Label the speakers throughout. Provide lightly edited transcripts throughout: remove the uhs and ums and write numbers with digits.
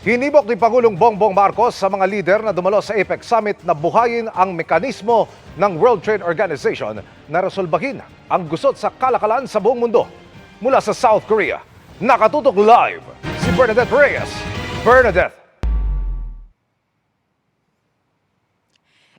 Speaker 1: Hinimok ni Pangulong Bongbong Marcos sa mga lider na dumalo sa APEC Summit na buhayin ang mekanismo ng World Trade Organization na resolbahin ang gusot sa kalakalan sa buong mundo. Mula sa South Korea, nakatutok live si Bernadette Reyes. Bernadette.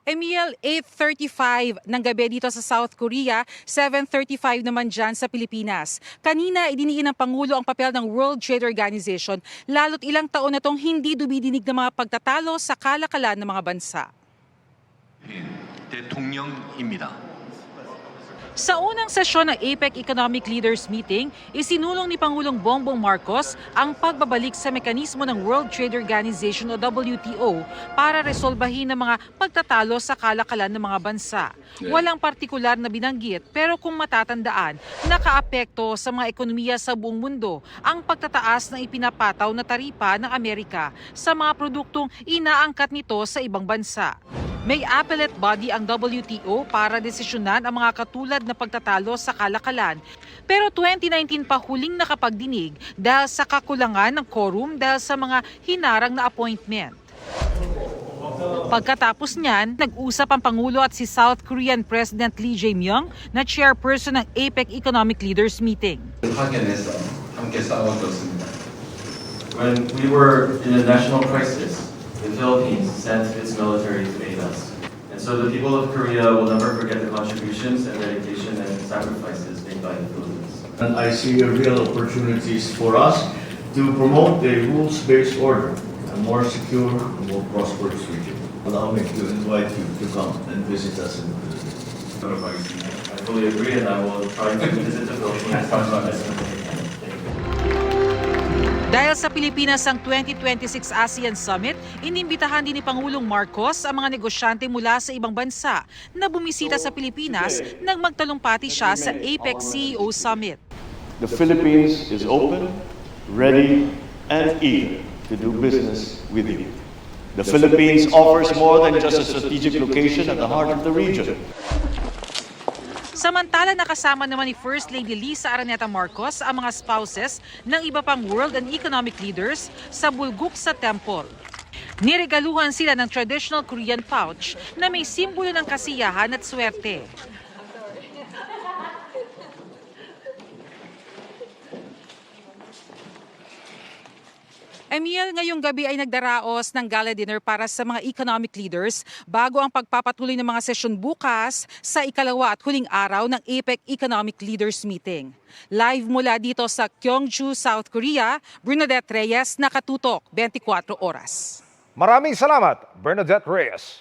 Speaker 2: Emil, 8:35 ng gabi dito sa South Korea, 7:35 naman dyan sa Pilipinas. Kanina, idiniin ng Pangulo ang papel ng World Trade Organization, lalo't ilang taon na itong hindi dumidinig ng mga pagtatalo sa kalakalan ng mga bansa.
Speaker 3: 대통령입니다.
Speaker 2: Sa unang sesyon ng APEC Economic Leaders Meeting, isinulong ni Pangulong Bongbong Marcos ang pagbabalik sa mekanismo ng World Trade Organization o WTO para resolbahin ang mga pagtatalo sa kalakalan ng mga bansa. Walang partikular na binanggit pero kung matatandaan, nakaapekto sa mga ekonomiya sa buong mundo ang pagtataas ng ipinapataw na taripa ng Amerika sa mga produktong inaangkat nito sa ibang bansa. May appellate body ang WTO para desisyonan ang mga katulad na pagtatalo sa kalakalan. Pero 2019 pa huling nakapagdinig dahil sa kakulangan ng quorum dahil sa mga hinarang na appointment. Pagkatapos niyan, nag-usap ang Pangulo at si South Korean President Lee Jae-myung na chairperson ng APEC Economic Leaders Meeting.
Speaker 4: 확인해서 함께 싸워줬습니다. When we were in a national crisis, the Philippines sent its military to aid us. And so the people of Korea will never forget the contributions and dedication and sacrifices made by the Philippines.
Speaker 5: And I see real opportunities for us to promote a rules-based order, a more secure, more prosperous region. Allow me to invite you to come and visit us in the Philippines.
Speaker 4: I fully agree, and I will try to visit the Philippines as much as I can.
Speaker 2: Dahil sa Pilipinas ang 2026 ASEAN Summit, inimbitahan din ni Pangulong Marcos ang mga negosyante mula sa ibang bansa na bumisita sa Pilipinas nang magtalumpati siya sa APEC CEO Summit.
Speaker 6: The Philippines is open, ready, and eager to do business with you. The Philippines offers more than just a strategic location at the heart of the region.
Speaker 2: Samantala, nakasama naman ni First Lady Lisa Araneta Marcos ang mga spouses ng iba pang world and economic leaders sa Bulguk sa Temple. Niregaluhan sila ng traditional Korean pouch na may simbolo ng kasiyahan at swerte. Emil, ngayong gabi ay nagdaraos ng gala dinner para sa mga economic leaders bago ang pagpapatuloy ng mga sesyon bukas sa ikalawa at huling araw ng APEC Economic Leaders Meeting. Live mula dito sa Gyeongju, South Korea, Bernadette Reyes, nakatutok 24 oras.
Speaker 1: Maraming salamat, Bernadette Reyes.